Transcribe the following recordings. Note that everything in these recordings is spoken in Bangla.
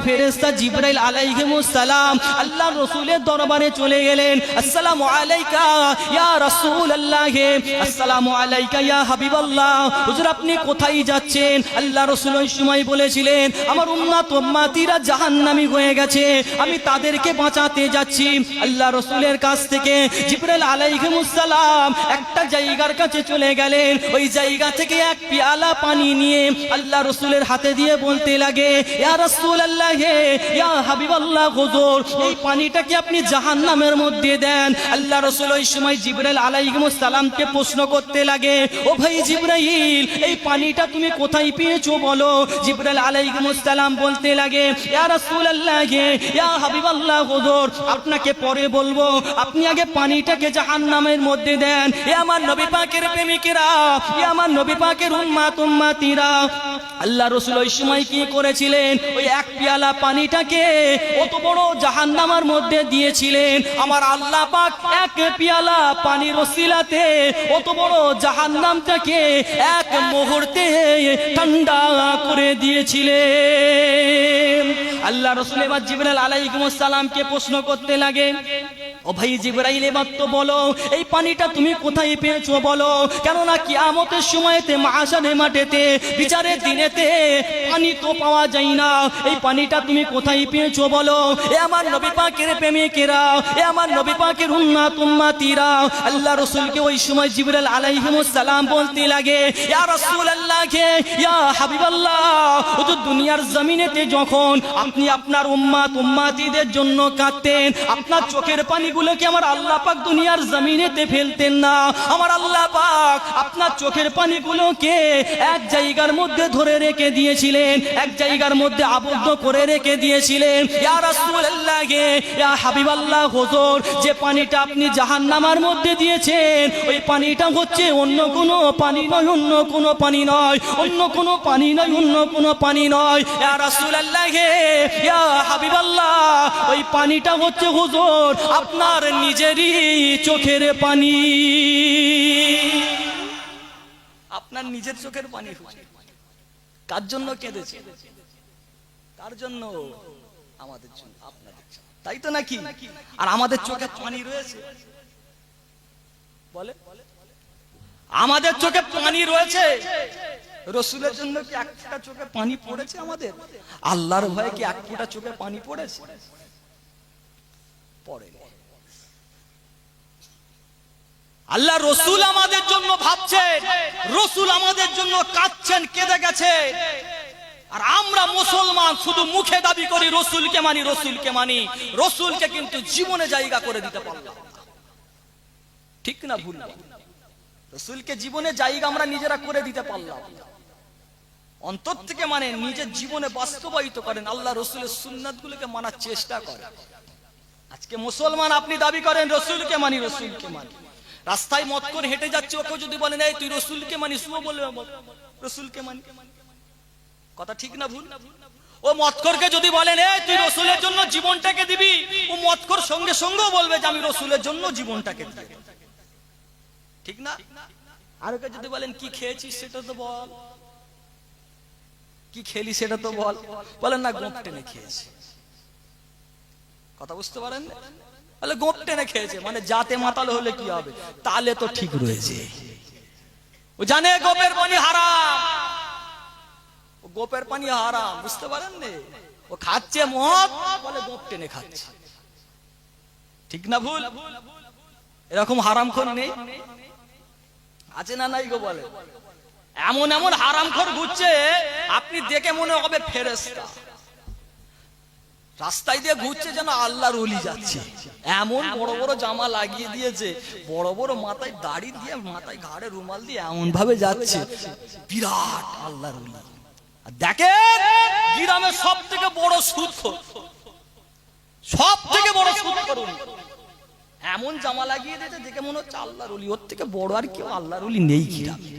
ফেরেশতা জিবরাইল আলাইহিস সালাম আল্লাহর রাসূলের দরবারে চলে গেলেন। আসসালামু আলাইকা ইয়া রাসূলুল্লাহ, আসসালামু আলাইকা ইয়া হাবিবাল্লাহ। হুজুর আপনি কোথায় যাচ্ছেন? আল্লাহ রাসূল ওই সময় বলেছিলেন আমার উম্মতিরা জাহান্নামী হয়ে গেছে, আমি তাদেরকে বাঁচাতে যাচ্ছি। আল্লাহ রাসূলের কাছ থেকে জিবরাইল আলাইহিস সালাম একটা জায়গার কাছে চলে গেলেন। ওই জায়গা থেকে এক পেয়ালা পানি নিয়ে আল্লাহ রাসূলের হাতে দিয়ে বলতে লাগে ইয়া রাসূলুল্লাহ ইয়া হাবিবাল্লাহ, হুজুর এই পানিটাকে আপনি জাহান্নামের মধ্যে দেন। আল্লাহ রাসূল ওই সময় জিবরাইল আলাইহিস সালামকে প্রশ্ন করতে লাগে ও ভাই জিবরাইল এই পানিটা তুমি কোথায় পেয়েছো বলো। জিবরাইল আলাইহিস সালাম বলতে লাগে ইয়া রাসূলুল্লাহ ইয়া হাবিবাল্লাহ, হুজুর আপনাকে পরে বলবো, আপনি আগে পানিটাকে জাহান্নামের মধ্যে দেন। এ আমার নবী পাকের প্রেমিকেরা, এ আমার নবী পাকের উম্মতিরা, আল্লাহ রাসূল ওই সময় কি করেছিলেন ওই এক পেয়ালা পানিটাকে অত বড় জাহান্নামের মধ্যে দিয়েছিলেন। আমার আল্লাহ পাক এক পেয়ালা পানির ওসিলাতে অত বড় জাহান্নামটাকে এক মুহূর্তে ঠান্ডা করে দিয়েছিলেন। আল্লাহ রাসূল এবার জিবরাইল আলাইহিস সালামকে প্রশ্ন করতে লাগে ও ভাই জিবরাইল এবার তো বলো এই পানিটা তুমি কোথায় পেয়েছো বলো, কেননা কিয়ামতের সময়তে মাহশারের মাঠেতে বিচারের দিনেতে পানি তো পাওয়া যায় না, এই পানিটা তুমি কোথায় পেয়েছো বলো। এ আমার নবী পাকের প্রেমিকেরা, এ আমার নবী পাকের উম্মতিরা, আল্লাহ রাসূলকে ওই সময় জিবরাইল আলাইহিস সালাম বলতে লাগে ইয়া রাসূলুল্লাহ ইয়া হাবিবাল্লাহ, হুজুর দুনিয়ার জমিনেতে যখন আপনি আপনার উম্মতিদের জন্য কাঁদতেন, আপনার চোখের পানিগুলোকে আমার আল্লাহ পাক দুনিয়ার জমিনেতে ফেলতেন না। আমার আল্লাহ পাক আপনার চোখের পানিগুলোকে এক জায়গার মধ্যে ধরে রেখে দিয়েছিলেন, এক জায়গার মধ্যে আবদ্ধ করে রেখে দিয়েছিলেন। ইয়া রাসূলুল্লাহ ইয়া হাবিবাল্লাহ, হুজুর যে পানিটা আপনি জাহান্নামের মধ্যে দিয়েছেন ওই পানিটা হচ্ছে অন্য কোনো পানি নয়, অন্য কোনো পানি নয়, অন্য কোনো পানি নয়, অন্য কোনো পানি নয়। ইয়া রাসূলুল্লাহ ইয়া হাবিবাল্লাহ ওই পানিটা হচ্ছে হুজুর আপনার নিজেরই চোখের পানি, আপনার নিজের চোখের পানি। কার জন্য কেঁদেছে? কার জন্য? আমাদের জন্য, আপনাদের জন্য, তাই তো নাকি? আর আমাদের চোখে পানি রয়েছে বলে, আমাদের চোখে পানি রয়েছে। রাসূলের জন্য কি একটা চোখে পানি পড়েছে আমাদের? আল্লাহর ভয়ে কি এক ফোঁটা চোখে পানি পড়েছে? পড়ে। আল্লাহ রাসূল আমাদের জন্য ভাবছেন, রাসূল আমাদের জন্য কাঁদছেন, কেঁদে গেছে। আর আমরা মুসলমান শুধু মুখে দাবি করি রাসূলকে মানি, রাসূলকে মানি, রাসূলকে কিন্তু জীবনে জায়গা করে দিতে পারলাম না। ঠিক না ভুল? রাসূলকে জীবনে জায়গা আমরা নিজেরা করে দিতে পারলাম না। অন্তর থেকে মানে নিজের জীবনে বাস্তবায়িত করেন, আল্লাহ রাসূলের সুন্নাতগুলোকে মানার চেষ্টা করেন। আজকে মুসলমান আপনি দাবি করেন রাসূলকে মানি, রাসূলকে মানি, রাস্তায় মত করে হেঁটে যাচ্ছে, ওকে যদি বলেন এই তুই রাসূলকে মানিস, ও বলবে রাসূলকে মানি। কথা ঠিক না ভুল? ও মতখোরকে যদি বলেন এই তুই রাসূলের জন্য জীবনটাকে দিবি, ও মতখোর সঙ্গে সঙ্গেও বলবে যে আমি রাসূলের জন্য জীবনটাকে দিব। ঠিক না? আর ওকে যদি বলেন কি খেয়েছিস সেটা তো বল, কি খেলি সেটা তো বল, বলেন না গোঁপ টেনে খেয়েছি। কথা বুঝতে পারেন? বলে গোঁপ টেনে খেয়েছে মানে জাতে মাতাল হলে কি হবে, তালে তো ঠিক রয়েছে। ও জানে গোপের পানি হারাম, ও গোপের পানি হারাম, বুঝতে পারেন না? ও খাচ্ছে মদ, বলে গোঁপ টেনে খাচ্ছে। ঠিক না ভুল? এরকম হারামখোর নেই? আছে না নাই গো বলে? এমন এমন হারামখোর ঘুরছে আপনি দেখে মনে হবে ফেরেশতা, রাস্তায় দিয়ে ঘুরছে যেন আল্লাহর ওলি যাচ্ছে। এমন বড় বড় জামা লাগিয়ে দিয়েছে, বড় বড় মাথায় দাড়ি দিয়ে, মাথায় ঘাড়ে রুমাল দিয়ে এমন ভাবে যাচ্ছে বিরাট আল্লাহর ওলি। আর দেখেন গ্রামের সব থেকে বড় সুদখোর, সব থেকে বড় সুদখোর এমন জামা লাগিয়ে দিয়েছে দেখে মনে হচ্ছে আল্লাহর ওলি, ওর থেকে বড় আর কেউ আল্লাহর ওলি নেই গ্রামে।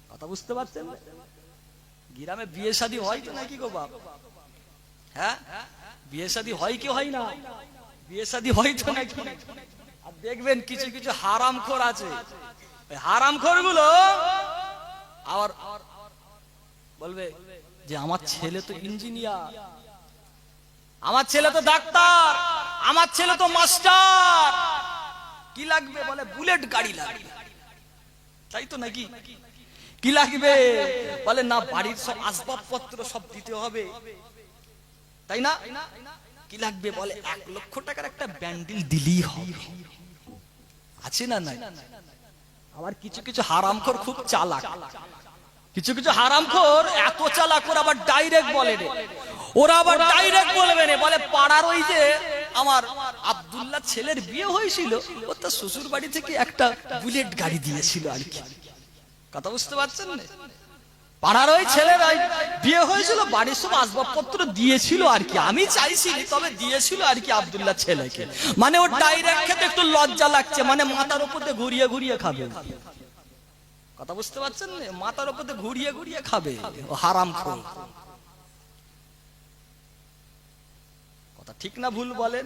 কথা বুঝতে পারছেন? গ্রামে বিয়ে শাদী হয় তো নাকি গো বাপ? হ্যাঁ, বিয়ে শাদী হয় কি হয় না? বিয়ে শাদী হয় তো নাকি? আর দেখবেন কিছু কিছু হারামখোর আছে, ওই হারামখোর গুলো আবার বলবে যে আমার ছেলে তো ইঞ্জিনিয়ার, আমার ছেলে তো ডাক্তার, আমার ছেলে তো মাস্টার, কি লাগবে বলে বুলেট গাড়ি লাগবে, তাই তো নাকি? কি লাগবে বলে না বাড়ির সব আসবাবপত্র সব দিতে হবে, তাই না? কি লাগবে বলে 1 লক্ষ টাকার একটা ব্যান্ডেল দিলেই হবে, আছে না নাই? আবার কিছু কিছু হারামখোর খুব চালাক, কিছু কিছু হারামখোর এত চালাক ওরা আবার ডাইরেক্ট বলে রে, ওরা আবার ডাইরেক্ট বলবে রে, বলে পাড়ার ওই যে আমার আব্দুল্লাহ ছেলের বিয়ে হয়েছিল, ও তার শ্বশুর বাড়ি থেকে একটা বুলেট গাড়ি দিয়েছিল আর কি। কথা বুঝতে পারছেন না? পাড়ার ওই ছেলের বিয়ে হয়েছিল, বাড়ির সব আসবাবপত্র দিয়েছিল আর কি, আমি চাইছি তবে দিয়েছিল আর কি আব্দুল্লাহ ছেলেকে। মানে ও ডাইরেক্ট খেতে একটু লজ্জা লাগছে, মানে মাথার উপর দিয়ে ঘুরিয়ে ঘুরিয়ে খাবে। কথা বুঝতে পারছেন না? মাথার উপর দিয়ে ঘুরিয়ে ঘুরিয়ে খাবে, ও হারামখোর। কথা ঠিক না ভুল বলেন?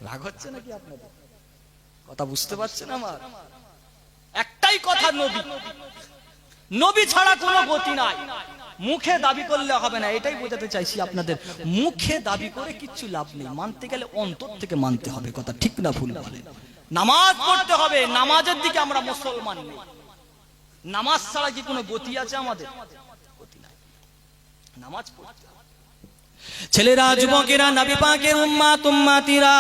রাগ হচ্ছে নাকি আপনাদের? কথা বুঝতে পারছেন আমার? একটাই কথা, নবী, নবী ছাড়া কোনো গতি নাই। মুখে দাবি করলে হবে না, এটাই বোঝাতে চাইছি আপনাদের। মুখে দাবি করে কিচ্ছু লাভ নেই, মানতে গেলে অন্তর থেকে মানতে হবে। কথা ঠিক না ভুল বলেন? নামাজ পড়তে হবে, নামাজের দিকে আমরা মুসলমান নেই। নামাজ ছাড়া কি কোনো গতি আছে আমাদের? গতি নাই, নামাজ পড়তে হবে। ছেলেরা, যুবকেরা, নবী পাকের উম্মত উম্মতিরা,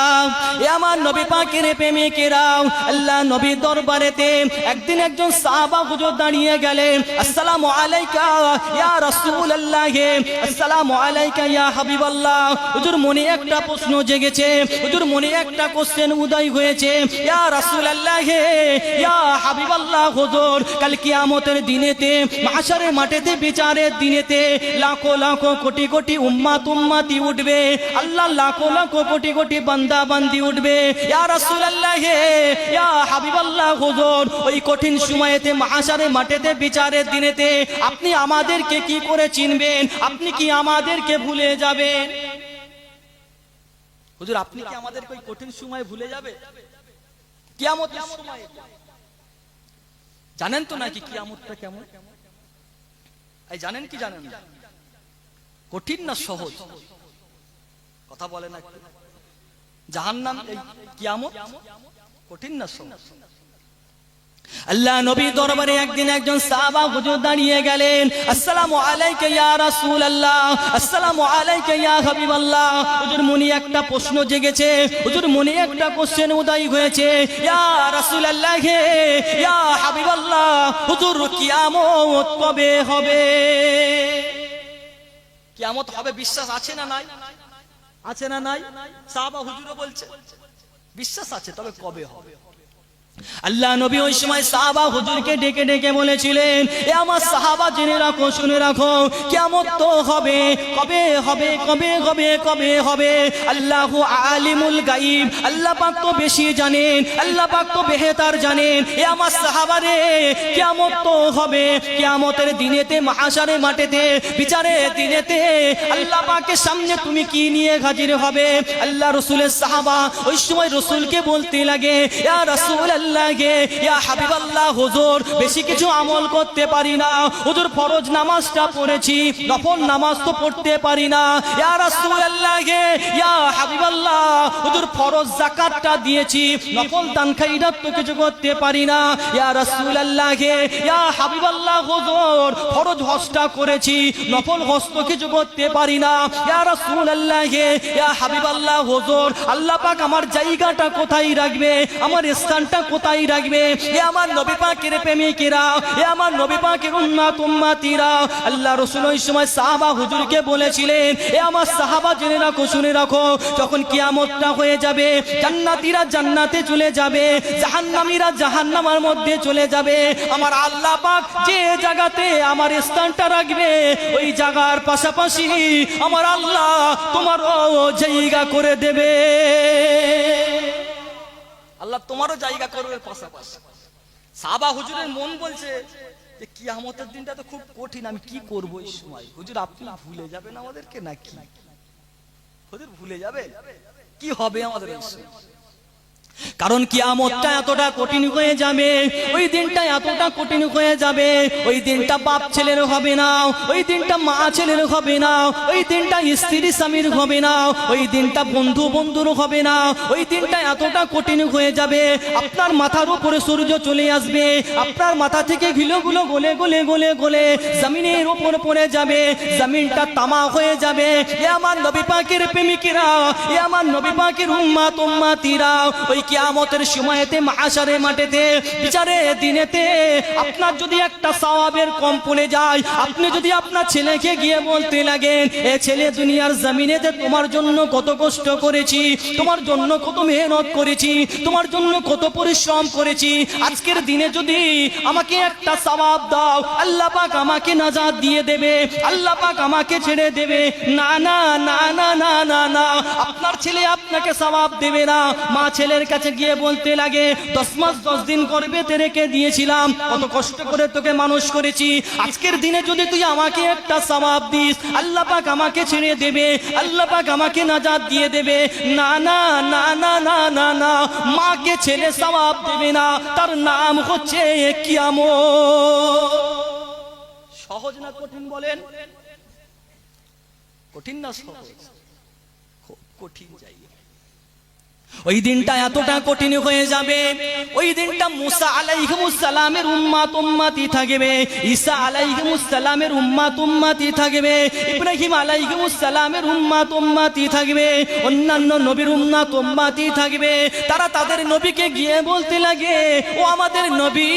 এ আমার নবী পাকের প্রেমিকেরা, আল্লাহ নবীর দরবারেতে একদিন একজন সাহাবা হুজুর দাঁড়িয়ে গেলেন। আসসালামু আলাইকা ইয়া রাসূলুল্লাহ, আসসালামু আলাইকা ইয়া হাবিবাল্লাহ। হুজুর মনে একটা প্রশ্ন জেগেছে, হুজুর মনে একটা কোশ্চেন উদয় হয়েছে। ইয়া রাসূলুল্লাহ, ইয়া হাবিবাল্লাহ, হুজুর কাল কিয়ামতের দিনেতে, মাহশারের মাঠেতে, বিচারের দিনেতে লাখো লাখো কোটি কোটি উম্মত উম্মতি উঠবে, আল্লাহ লাখো লাখো কোটি কোটি বান্দা বান্দি উঠবে। ইয়া রাসূলুল্লাহ, ইয়া হাবিবাল্লাহ, হুজুর ওই কঠিন সময়েতে, মাহশারের মাঠেতে, বিচারের দিনেতে আপনি আমাদেরকে কি করে চিনবেন? আপনি কি আমাদেরকে ভুলে যাবেন? হুজুর আপনি কি আমাদেরকে ওই কঠিন সময় ভুলে যাবে? কিয়ামতের সময় জানেন তো নাকি কিয়ামতটা কেমন? এই জানেন কি জানেন না? কঠিন না সহজ? কথা বলে না একটু। জাহান্নাম, এই কিয়ামত কঠিন না সহজ? আল্লাহ নবী দরবারে একদিন একজন সাহাবা হুজুর দাঁড়িয়ে গেলেন। আসসালামু আলাইকা ইয়া রাসূলুল্লাহ, আসসালামু আলাইকা ইয়া হাবিবাল্লাহ। হুজুর মনে একটা প্রশ্ন জেগেছে, হুজুর মনে একটা কোশ্চেন উদয় হয়েছে। ইয়া রাসূলুল্লাহ, ইয়া হাবিবাল্লাহ, হুজুর কিয়ামত কবে হবে? কিয়ামত হবে বিশ্বাস আছে না নাই? আছে না নাই? সাহাবা হুজুরও বলছে বিশ্বাস আছে, তবে কবে হবে? আল্লাহ নবী ওই সময় সাহাবা হুজুরকে ডেকে ডেকে বলেছিলেন, এ আমার সাহাবা জেনে রাখো, শুনে রাখো, কিয়ামত তো হবে, কবে হবে, কবে হবে, কবে হবে? আল্লাহু আলিমুল গায়ব, আল্লাহ পাক তো বেশি জানেন, আল্লাহ পাক তো বেহেতার জানেন। এ আমার সাহাবারে, কিয়ামত তো হবে, কিয়ামতের দিনেতে, মাহশারের মাঠেতে, বিচারের দিনেতে আল্লাহ পাকের সামনে তুমি কি নিয়ে হাজির হবে? আল্লাহ রাসূলের সাহাবা ওই সময় রাসূলকে বলতে লাগে, ইয়া রাসূলুল্লাহ, ইয়া হাবিবাল্লাহ, হুজুর বেশি কিছু আমল করতে পারি না, হুজুর ফরজ নামাজটা পড়েছি, নফল নামাজ তো পড়তে পারি না। ইয়া রাসূলুল্লাহ, ইয়া হাবিবাল্লাহ, হুজুর ফরজ যাকাতটা দিয়েছি, নফল দান খায়রাত তো কিছু করতে পারি না। ইয়া রাসূলুল্লাহ, ইয়া হাবিবাল্লাহ, হুজুর ফরজ হজটা করেছি, নফল হজ তো কিছু করতে পারি না। ইয়া রাসূলুল্লাহ, ইয়া হাবিবাল্লাহ, হুজুর আল্লাহ পাক আমার জায়গাটা কোথায় রাখবে, আমার স্থানটা কোথায় রাখবে? এ আমার নবী পাকের প্রেমিকেরা, এ আমার নবী পাকের উম্মত উম্মতিরা, আল্লাহ রাসূল ওই সময় সাহাবা হুজুরকে বলেছিলেন, এ আমার সাহাবা জেনে রাখো, শুনে রাখো, যখন কিয়ামতটা হয়ে যাবে, জান্নাতীরা জান্নাতে চলে যাবে, জাহান্নামীরা জাহান্নামের মধ্যে চলে যাবে, আমার আল্লাহ পাক যে জায়গাতে আমার স্থানটা রাখবে, ওই জায়গার পাশাপাশি আমার আল্লাহ তোমারও জায়গা করে দেবে। আল্লাহ তোমারও জায়গা করবে পাশাপাশি। সাহাবা হুজুরের মন বলছে যে কিয়ামতের দিনটা তো খুব কঠিন, আমি কি করব এই সময়? হুজুর আপনি ভুলে যাবেন আমাদেরকে নাকি? হুজুর ভুলে যাবে? কি হবে আমাদের এই সময়? কারণ কিয়ামতটা এতটা কঠিন হয়ে যাবে, ওই দিনটা এতটা কঠিন হয়ে যাবে, ওই দিনটা বাপ ছেলের হবে না, ওই দিনটা মা ছেলের হবে না, ওই দিনটা স্ত্রী স্বামীর হবে না, ওই দিনটা বন্ধু বন্ধুর হবে না, ওই দিনটা এতটা কঠিন হয়ে যাবে। আপনার মাথার উপরে সূর্য চলে আসবে, আপনার মাথা থেকে ঘিলুগুলো গলে গলে গলে গলে জমিনের উপর পড়ে যাবে, জমিনটা তামা হয়ে যাবে। এ আমার নবী পাকের প্রেমিকেরা, এ আমার নবী পাকের উম্মত উম্মতিরা, ওই কিয়ামতের সময়তে মাশারের মাঠেতে বিচারের দিনেতে আপনার যদি একটা সওয়াবের কম পড়ে যায়, আপনি যদি আপনার ছেলেকে গিয়ে বলতে লাগেন, এ ছেলে দুনিয়ার জমিনেতে তোমার জন্য কত কষ্ট করেছি, তোমার জন্য কত মেহনত করেছি, তোমার জন্য কত পরিশ্রম করেছি, আজকের দিনে যদি আমাকে একটা সওয়াব দাও, আল্লাহ পাক আমাকে নাজাত দিয়ে দেবে, আল্লাহ পাক আমাকে ছেড়ে দেবে। না না না না না না না, আপনার ছেলে আপনাকে সওয়াব দেবে না। মা ছেলের কাছে গিয়ে বলতে লাগে, 10 মাস 10 দিন গর্ভেতে রেখে দিয়েছিলাম, কত কষ্ট করে তোকে মানুষ করেছি, আজকের দিনে যদি তুই আমাকে একটা সওয়াব দিস, আল্লাহ পাক আমাকে ছেড়ে দেবে, আল্লাহ পাক আমাকে নাজাত দিয়ে দেবে। না না না না না না না, মাকে ছেলে সওয়াব দেবে না, তার নাম হচ্ছে কিয়ামত। সহজ না কঠিন বলেন? কঠিন না সহজ? খুব কঠিন জায়গা। ওই দিনটা এতটা কঠিন হয়ে যাবে, ওই দিনটা মুসা আলাইহিস সালামের উম্মত উম্মতি থাকবে, ঈসা আলাইহিস সালামের উম্মত উম্মতি থাকবে, ইব্রাহিম আলাইহিস সালামের উম্মত উম্মতি থাকবে, অন্যান্য নবীর উম্মত উম্মতি থাকবে। তারা তাদের নবীকে গিয়ে বলতে লাগে, ও আমাদের নবী,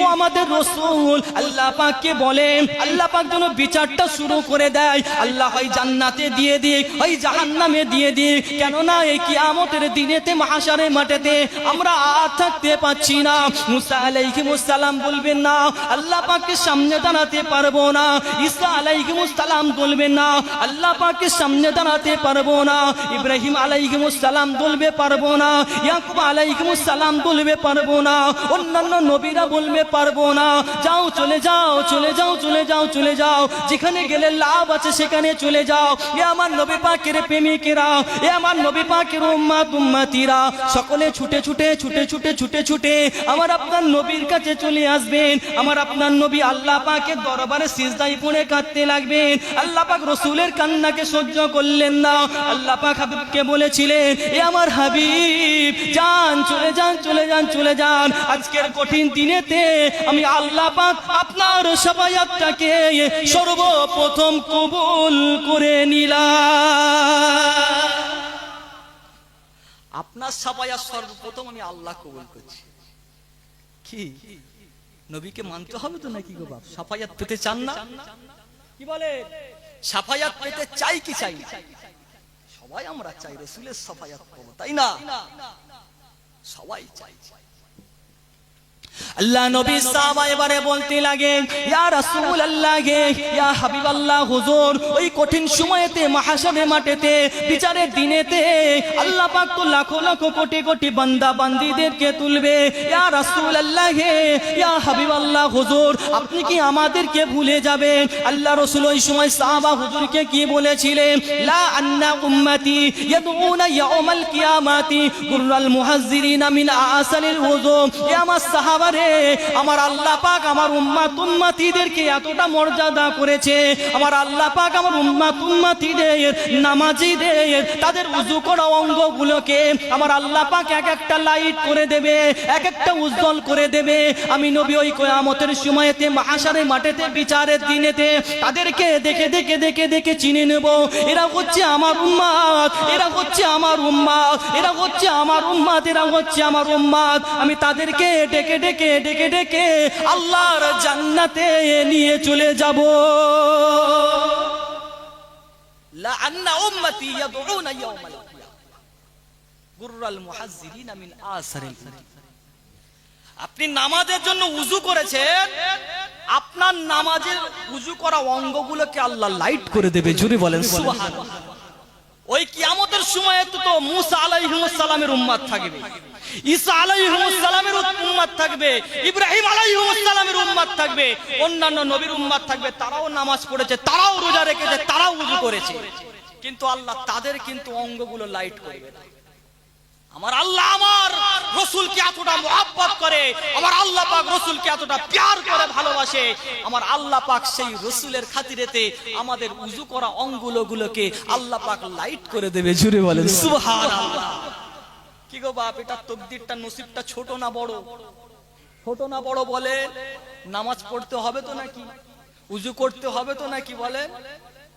ও আমাদের রাসূল, আল্লাহ পাককে বলে আল্লাহ পাক যেন বিচারটা শুরু করে দেয়, আল্লাহ হয় জান্নাতে দিয়ে দিক, হয় জাহান্নামে দিয়ে দিক, কেননা এই কিয়ামতের দিনেতে মাশারের মাঠেতে আমরা আর থাকতে পাচ্ছি না। মুসা আলাইহিস সালাম বলবেন না আল্লাহ পাকের সামনে দাঁড়াতে পারবো না, ঈসা আলাইহিস সালাম বলবেন না আল্লাহ পাকের সামনে দাঁড়াতে পারবো না, ইব্রাহিম আলাইহিস সালাম বলবে পারবো না, ইয়াকুব আলাইহিস সালাম বলবে পারবো না, অন্যান্য নবীরা বলবে পারবো না। যাও চলে যাও চলে যাও চলে যাও চলে যাও, যেখানে গেলে লাভ আছে সেখানে চলে যাও। এ আমার নবী পাকের প্রেমিকেরা, এ আমার নবী পাকের উম্মত উম্মতিরা, সকলে ছুটে ছুটে ছুটে ছুটে ছুটে ছুটে আমার আপনার নবীর কাছে চলে আসবেন। আমার আপনার নবী আল্লাহ পাকের দরবারে সিজদায় পড়ে কাঁদতে লাগবেন। আল্লাহ পাক রাসূলের কান্নাকে সহ্য করলেন না, আল্লাহ পাক হাবিবকে বলেছিলেন, এ আমার হাবিব যান, চলে যান চলে যান চলে যান, আজকের কঠিন দিনেতে আমি আল্লাহ পাক আপনার শাফায়াতটাকে সর্বপ্রথম কবুল করে নিলাম। আপনার শাফায়াত সর্বপ্রথম আমি আল্লাহ কবুল করছি। কি নবীকে মানতে হবে তো নাকি গো বাপ? শাফায়াত পেতে চান না? কি বলে শাফায়াত পেতে চাই কি চাই না? সবাই আমরা চাই রাসূলের শাফায়াত পাবো, তাই না? সবাই চাই। আল্লাহ নবী সাহাবা এবারে বলতে লাগে, ইয়া রাসূলুল্লাহ, ইয়া হাবিবাল্লাহ, হুজুর ওই কঠিন সময়েতে মাহশারের মাঠেতে বিচারের দিনেতে আল্লাহ পাক তো লাখো লাখো কোটি কোটি বান্দা বান্দীদেরকে তুলবে। ইয়া রাসূলুল্লাহ, ইয়া হাবিবাল্লাহ, হুজুর আপনি কি আমাদেরকে ভুলে যাবেন? আল্লাহ রাসূল ওই সময় সাহাবা হুজুরকে কি বলেছিলেন? লা আন্না উম্মতি ইয়াদউনা ইয়াউমাল কিয়ামাতি গুররাল মুহাজ্জিরিনা মিন আসালিল ওযু। এ আমার সাহাবা রে, আমার আল্লাহ পাক আমার উম্মত উম্মতিদেরকে এতটা মর্যাদা করেছে, আমার আল্লাহ পাক আমার উম্মত উম্মতিদের নামাজীদের তাদের ওযু করা অঙ্গগুলোকে আমার আল্লাহ পাক এক একটা লাইট করে দেবে, এক একটা উজ্জ্বল করে দেবে। আমি নবী ওই কিয়ামতের সময়তে মাহশারের মাঠেতে বিচারের দিনেতে তাদেরকে দেখে দেখে দেখে দেখে চিনে নেব, এরা হচ্ছে আমার উম্মত, এরা হচ্ছে আমার উম্মত, এরা হচ্ছে আমার উম্মত, এরা হচ্ছে আমার উম্মত। আমি তাদেরকে ডেকে ডেকে ডেকে ডেকে আল্লাহর জান্নাতে নিয়ে চলে যাব। লা আন্না উম্মতি ইয়াদউনা ইয়াউমাল কিয়ামah গুররাল মুহাজ্জিরিনা মিন আসারিল ওযু। আপনি নামাজের জন্য ওযু করেছেন, আপনার নামাজের ওযু করা অঙ্গগুলোকে আল্লাহ লাইট করে দেবে। জোরে বলেন সুবহানাল্লাহ। ওই কিয়ামতের সময় তো মুসা আলাইহিস সালামের উম্মত থাকবে, ঈসা আলাইহিস সালামের উম্মত থাকবে, ইব্রাহিম আলাইহিস সালামের উম্মত থাকবে, অন্যান্য নবীর উম্মত থাকবে। তারাও নামাজ পড়েছে, তারাও রোজা রেখেছে, তারাও ওযু করেছে, কিন্তু আল্লাহ তাদের কিন্তু অঙ্গগুলো লাইট করবে না। আমার আল্লাহ আমার রাসূলকে এতটা মহব্বত করে, আমার আল্লাহ পাক রাসূলকে এতটা প্যার করে ভালোবাসে, আমার আল্লাহ পাক সেই রাসূলের খাতিরেতে আমাদের উযু করা অঙ্গগুলোকে আল্লাহ পাক লাইট করে দেবে। জুড়ে বলেন সুবহানাল্লাহ। কি গো বাপ, এটা তকদিরটা নসিবটা ছোট না বড়? ছোট না বড় বলে? নামাজ পড়তে হবে তো নাকি, উযু করতে হবে তো নাকি বলেন?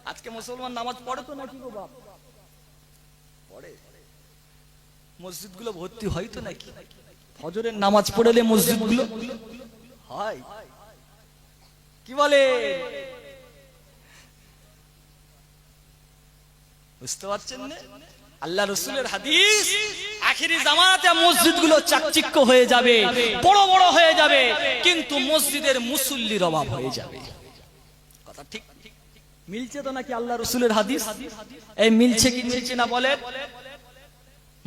আজকে মুসলমান নামাজ পড়ে তো নাকি গো বাপ? পড়ে। মসজিদগুলো ভর্তি হয় তো নাকি? ফজরের নামাজ পড়লে মসজিদগুলো হয়। কি বলে? বুঝতে পারছেন না? আল্লাহ রাসূলের হাদিস, আখিরি জামানাতে মসজিদগুলো চাকচিক্য হয়ে যাবে, বড় বড় হয়ে যাবে, কিন্তু মসজিদের মুসল্লির অভাব হয়ে যাবে। কথা ঠিক মিলছে তো নাকি আল্লাহ রাসূলের হাদিস? এই মিলছে কি মিলছে না বলেন?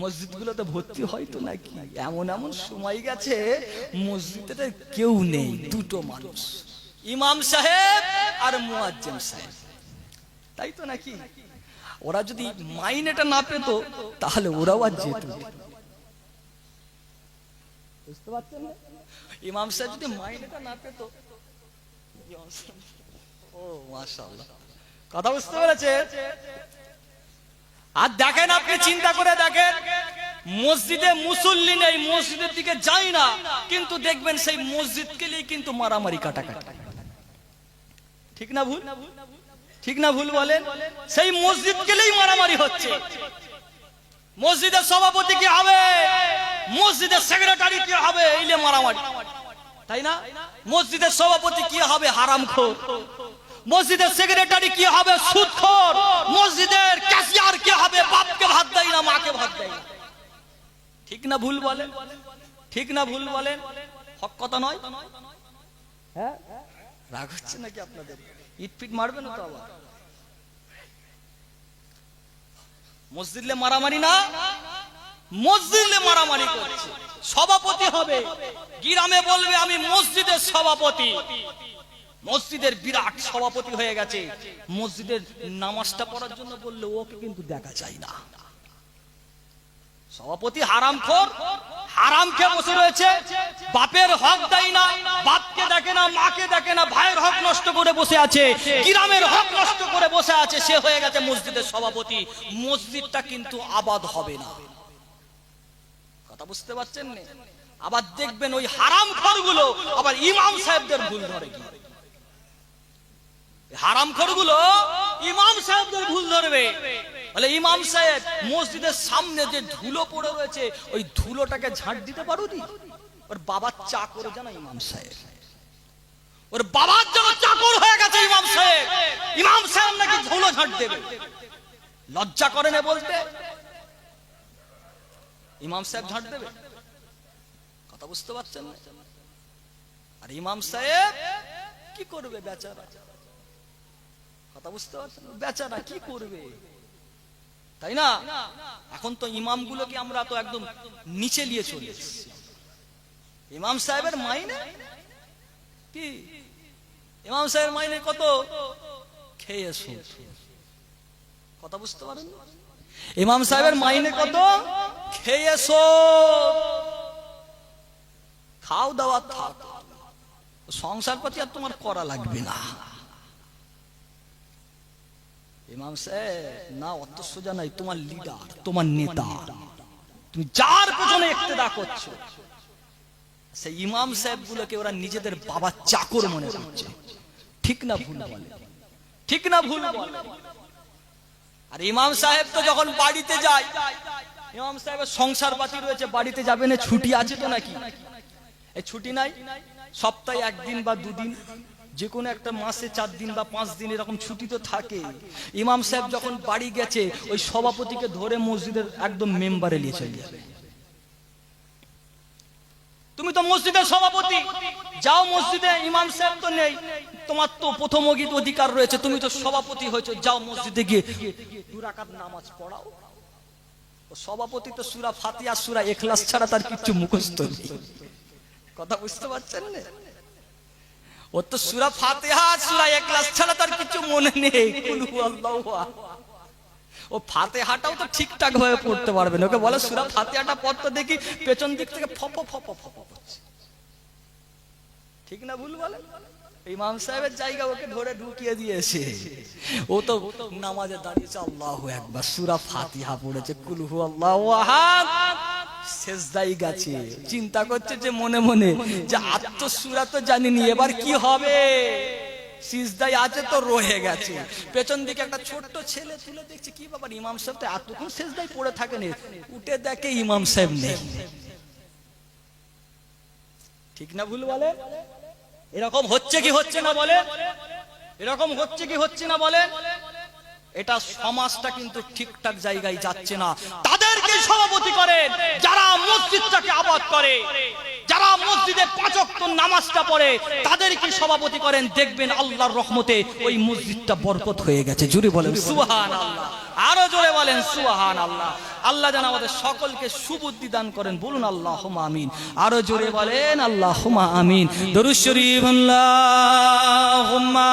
মসজিদগুলোতে ভর্তি হয় তো নাকি? এমন এমন সময় গেছে মসজিদে কেউ নেই, দুটো মানুষ, ইমাম সাহেব আর মুয়াজ্জিন সাহেব, তাই তো নাকি? ওরা যদি মাইনেটা না পেত তাহলে ওরাও আর যেত। বুঝতে পারছেন না? ইমাম সাহেব যদি মাইনেটা না পেত, ও মাশাআল্লাহ, কথা বুঝতে পেরেছে? আর দেখেন, আপনি চিন্তা করে দেখেন, মসজিদে মুসল্লি নেই, মসজিদের দিকে যাই না, কিন্তু দেখবেন সেই মসজিদকে নিয়ে কিন্তু মারামারি কাটাকাটি। ঠিক না ভুল? ঠিক না ভুল বলেন? সেই মসজিদকে নিয়েই মারামারি হচ্ছে। মসজিদের সভাপতি কি হবে, মসজিদের সেক্রেটারি কি হবে, এইলে মারামারি, তাই না? মসজিদের সভাপতি কি হবে, হারামখোর। মসজিদের সেক্রেটারি কি হবে, সুদখোর। মসজিদের ক্যাশিয়ার কি হবে, বাপকে ভাত দেয় না, মাকে ভাত দেয় না। ঠিক না ভুল বলেন? ঠিক না ভুল বলেন? হক কথা নয়? হ্যাঁ, রাগ হচ্ছে নাকি আপনাদের? ইটপিট মারবে না তো আবার? মসজিদে মারামারি না, মসজিদে মারামারি করছে। সভাপতি হবে, গ্রামে বলবে আমি মসজিদের সভাপতি, মসজিদের বিরাট সভাপতি হয়ে গেছে। মসজিদের নামাজটা পড়ার জন্য বললে ওকে কিন্তু দেখা যায় না। সভাপতি হারামখোর, হারাম খেয়ে বসে রয়েছে, বাপের হক দেয় না, বাপকে দেখে না, মাকে দেখে না, ভাইয়ের হক নষ্ট করে বসে আছে, গ্রামের হক নষ্ট করে বসে আছে, সে হয়ে গেছে মসজিদের সভাপতি। মসজিদটা কিন্তু আবাদ হবে না। কথা বুঝতে পারছেন না? আবার দেখবেন ওই হারামখোরগুলো আবার ইমাম সাহেবদের ভুল ধরে। হারামখোরগুলো ইমাম সাহেবদের ভুল ধরবে, বলে ইমাম সাহেব মসজিদের সামনে যে ধুলো পড়ে রয়েছে ওই ধুলোটাকে ঝাঁট দিতে পারোনি? ওর বাবার চাকর জানা ইমাম সাহেব, ওর বাবার জন্য চাকর হয়ে গেছে ইমাম সাহেব। ইমাম সাহেব নাকি ধুলো ঝাঁট দেবে? লজ্জা করে না বলতে? ইমাম সাহেব ঝাঁট দেবে? কথা বুঝতে পারছেন না? আর ইমাম সাহেব কি করবে বেচারা? কথা বুঝতে পারছেন? বেচারা কি করবে, তাই না? এখন তো ইমামগুলোকে আমরা তো একদম নিচে নিয়ে চলে এসেছি। ইমাম সাহেবের মাইনে কি? ইমাম সাহেবের মাইনে কত? খেয়ে সুদ। কথা বুঝতে পারেন? ইমাম সাহেবের মাইনে কত? খেয়ে সুদ। খাও দাওয়া থাক, সংসার পাতি আর তোমার করা লাগবে না। ইমাম সাহেব না অত সোজা নাই, তোমার লিডার, তোমার নেতা, তুমি যার পেছনে ইক্তেদা করছো, সেই ইমাম সাহেব গুলোকে ওরা নিজেদের বাবার চাকর মনে করছে। ঠিক না ভুল বলে? ঠিক না ভুল বলে? আর ইমাম সাহেব তো যখন বাড়িতে যায়, ইমাম সাহেবের সংসার পাতি রয়েছে, বাড়িতে যাবে না, ছুটি আছে তো নাকি? এই ছুটি নাই, সপ্তাহে একদিন বা দুদিন, যে কোনো একটা মাসে 4 দিন বা 5 দিন এরকম ছুটি তো থাকে। ইমাম সাহেব যখন বাড়ি গেছে ওই সভাপতিকে ধরে মসজিদের একদম মেম্বারে নিয়ে চলে যাবে। তুমি তো মসজিদের সভাপতি, যাও মসজিদে, ইমাম সাহেব তো নেই, তোমার তো প্রথম অধিকার রয়েছে, তুমি তো সভাপতি হয়েছো, যাও মসজিদে গিয়ে 2 রাকাত নামাজ পড়াও। সভাপতি তো সূরা ফাতিহা সূরা ইখলাস ছাড়া তার কিছু মুখস্থ নেই। কথা বুঝতে পারছেন না? ও তো সূরা ফাতিহা সূরা ইখলাস ছাড়া তার কিছু মনে নেই। কুল হুয়াল্লাহু আহাদ। ও ফাতিহাটাও তো ঠিকঠাক ভাবে পড়তে পারবে না, ওকে বলে সূরা ফাতিহাটা পড় তো দেখি, পেছন দিক থেকে ফপ ফপ ফপ করছে। ঠিক না ভুল বলে? ইমাম সাহেবের জায়গা ওকে ধরে ঢুকিয়ে দিয়েছে। ও তো নামাজে দাঁড়িয়েছে, আল্লাহু আকবার, সূরা ফাতিহা পড়েছে, কুল হুয়াল্লাহু আহাদ, সেজদায় গেছে। চিন্তা করছে যে মনে মনে যে আত্ম সূরা তো জানিনি, এবার কি হবে, সিজদায় আছে তো রয়ে গেছে। পেছন দিকে একটা ছোট্ট ছেলে তুলে দেখছে, কি ব্যাপার, ইমাম সাহেব তো এতক্ষণ সিজদায় পড়ে থাকেন, উঠে দেখে ইমাম সাহেব নেই। ঠিক না ভুল বলে? এরকম হচ্ছে কি হচ্ছে না বলে? এরকম হচ্ছে কি হচ্ছে না বলে? এটা সমাজটা কিন্তু ঠিকঠাক জায়গায় যাচ্ছে না। তাদেরকে সভাপতি করেন যারা মসজিদটাকে আবাদ করে, যারা মসজিদে ৫ ওয়াক্ত নামাজটা পড়ে, তাদেরকে সভাপতি করেন, দেখবেন আল্লাহর রহমতে ওই মসজিদটা বরকত হয়ে গেছে। জোরে বলেন সুবহানাল্লাহ, আরো জোরে বলেন সুবহানাল্লাহ। আল্লাহ যেন আমাদের সকলকে সুবুদ্ধি দান করেন, বলুন আল্লাহুম্মা আমিন। আরো জোরে বলেন আল্লাহুম্মা আমিন। দরুদ শরীফ আল্লাহুম্মা।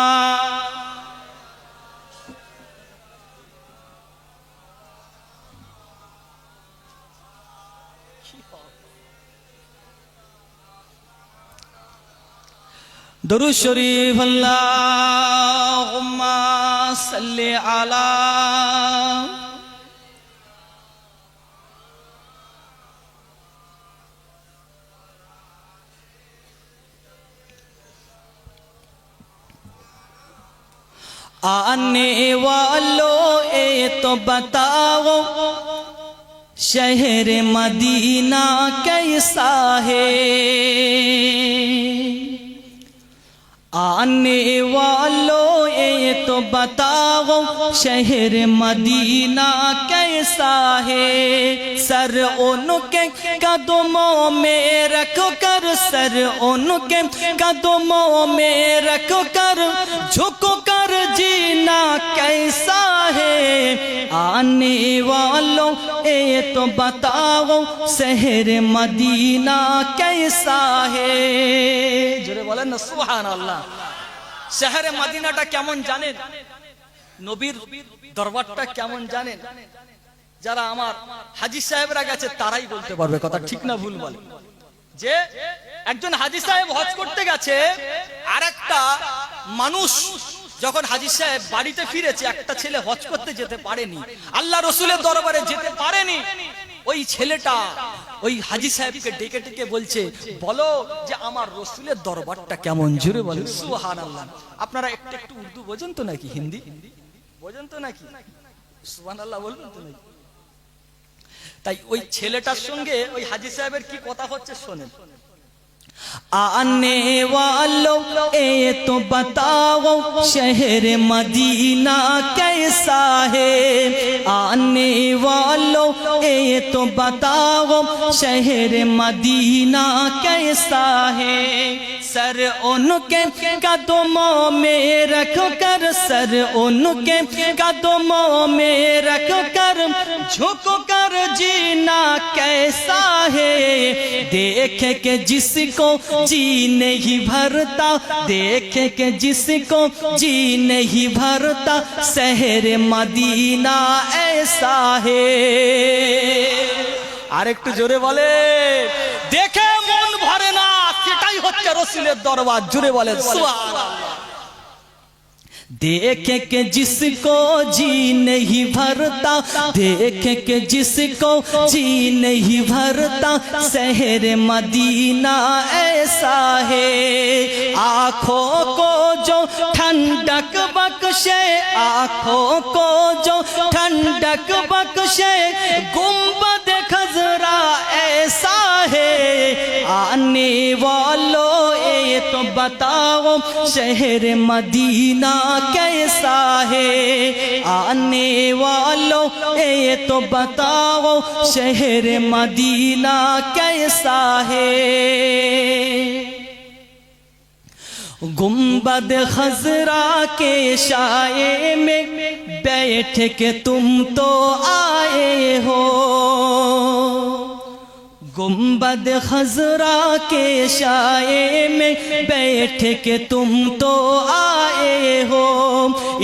দরুদ শরীফ আল্লাহুম্মা সাল্লি আলা आने वालों ए तो बताओ शहर मदीना कैसा है, आने वालों ये तो बताओ शहर मदीना कैसा है, सर उनके कदमों में रख कर, सर उनके कदमों में रख कर झुक कर जीना कैसा है, आने वालों ये तो बताओ शहर मदीना कैसा है। जोरे बोलें ना सुबहानाल्लाह। শহরে মদিনাটা কেমন জানেন? নবীর দরবারটা কেমন জানেন? যারা আমার হাজী সাহেবরা গেছে তারাই বলতে পারবে কথা, ঠিক না ভুল বলে? যে একজন হাজী সাহেব হজ করতে গেছে, আরেকটা মানুষ যখন হাজী সাহেব বাড়িতে ফিরেছে, একটা ছেলে হজ করতে যেতে পারেনি, আল্লাহ রসুলের দরবারে যেতে পারেনি, ওই ছেলেটা ওই হাজী সাহেবকে ডেকে ডেকে বলছে, বলো যে আমার রসুলের দরবারটা কেমন। জোরে বলেন সুবহানাল্লাহ। আপনারা একটু একটু উর্দু বোঝেন তো নাকি, হিন্দি বোঝেন তো নাকি? সুবহানাল্লাহ বলবেন তো নাকি? তাই ওই ছেলেটার সঙ্গে ওই হাজী সাহেবের কি কথা হচ্ছে শোনেন। आने वालों ये तो बताओ शहर मदीना कैसा है, आने वालों ये तो बताओ शहर मदीना कैसा है, सर उनके कदमों में रख कर, सर उनके कदमों में रख कर झुक कर जीना कैसा है, देखे के जिसको जी नहीं भरता, देखे के जिसको जी नहीं भरता शहर मदीना ऐसा है। আর একটু জোরে বলে, দেখে মন ভরে না, সেটাই হচ্ছে রসুলের দরবার। জোরে বলে সুবহানাল্লাহ। देखे के जिसको जी नहीं भरता, देखे के जिसको जी नहीं भरता शहर मदीना ऐसा है, आँखों को जो ठंडक बख्शे, आँखों को जो ठंडक बख्शे गुंबद खजरा ऐसा है, आने वालों ये तो बताओ शहर मदीना कैसा है, आने वालों ये तो बताओ शहर मदीना कैसा है। गुंबद खजरा के साये में बैठ के तुम तो आए हो, गुंबद खजरा के साये में बैठ के तुम तो आए हो,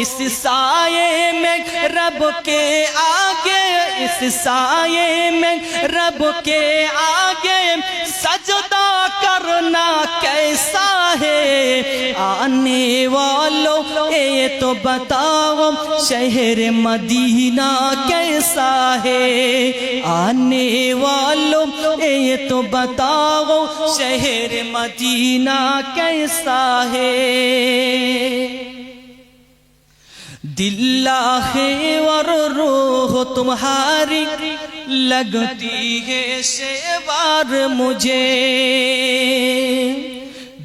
इस साये में रब के आगे इस साये में रब के आगे सजदा करना कैसा है आने वालों ये तो बताओ शहर मदीना कैसा है आने वालों ये तो बताओ शहर मदीना कैसा है दिल्ला है और रूह तुम्हारी लगती है शेवार मुझे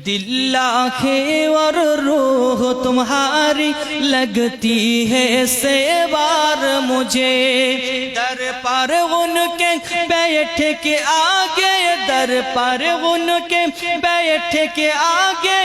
दिल्ला है और रूह तुम्हारी लगती है सेवार मुझे दर पर उनके बैठ के आगे दर पर उनके बैठ के आगे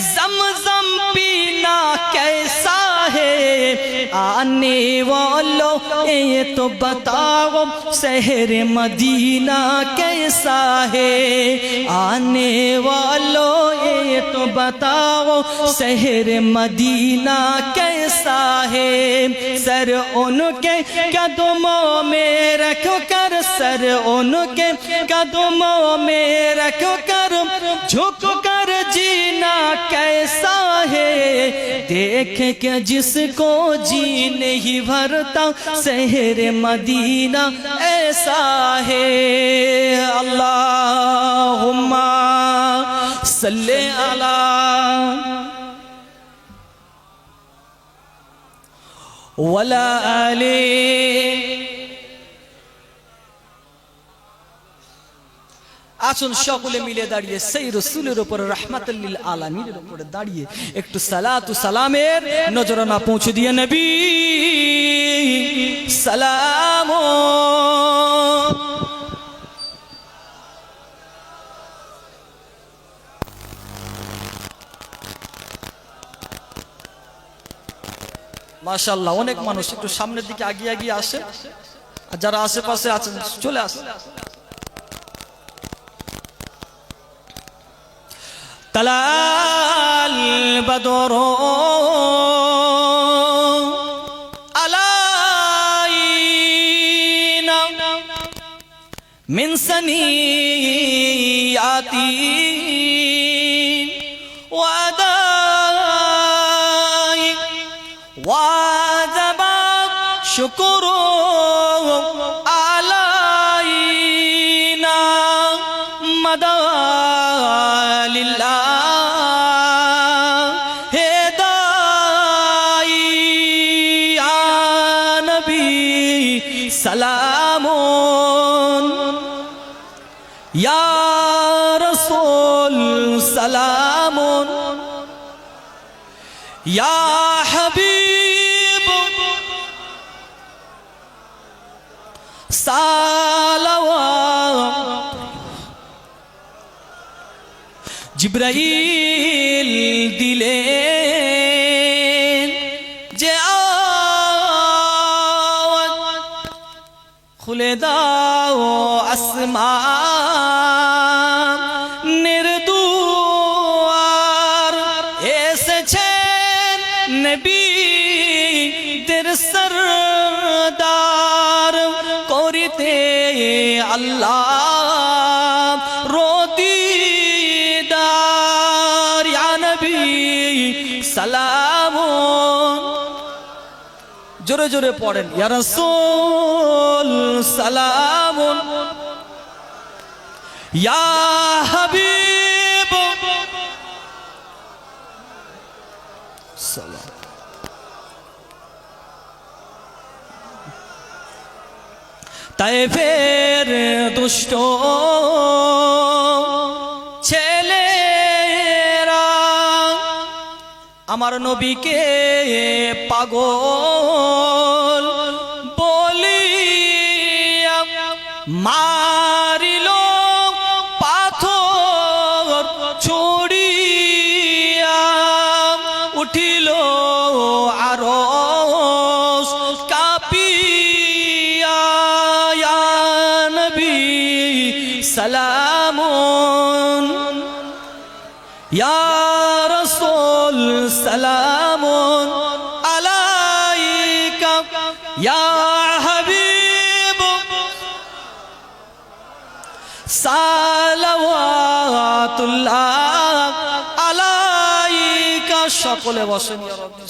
ज़मज़म पीना कैसा है आने वालों ये तो बताओ शहर मदीना कैसा है आने वालों ये तो बताओ शहर मदीना कैसा है सर उनके कदमों में रख कर सर उनके कदमों में रख कर झुक कर जीना कैसा है देख के जिसको जी नहीं भरता शहर मदीना ऐसा है अल्लाहुम्मा सल्ले अला वला आले আসুন সকলে মিলে দাঁড়িয়ে সেই রাসূলের উপর রাহমাতুল লিল আলামিনের উপরে দাঁড়িয়ে একটু সালাত ও সালামের নজরানা পৌঁছে দিয়ে নবী সালাম মাশাআল্লাহ অনেক মানুষ একটু সামনের দিকে আগিয়ে আসে আর যারা আশেপাশে আছেন চলে আসেন তলাল বদর আলাইনা মিন সনিয়াতি ওয়াদাই ওয়াজাবা শুকরু আলাইনা মাদা सलामुन या रसूल सलामुन या हबीब सलावत जिब्राइल दिले খুলে দাও আসমানের দুয়ার এসেছেন নবীদের সরদার করিতে আল্লাহ রদিদার ইয়া নবী সালামুন জোরে জোরে পড়েন ইয়া রাসূল সালামুন ইয়া হাবিব সালাম তায়েফের দুষ্ট ছেলেরা আমার নবীকে পাগল বলিয়া মারিল পাথর ছড়িয়া উঠিল আরশ কাঁপিয়া ইয়া নবী সালামুন ইয়া রাসূল সালামুন আলাইকা ইয়া সকলে বসেন ইয়া রাব্বি।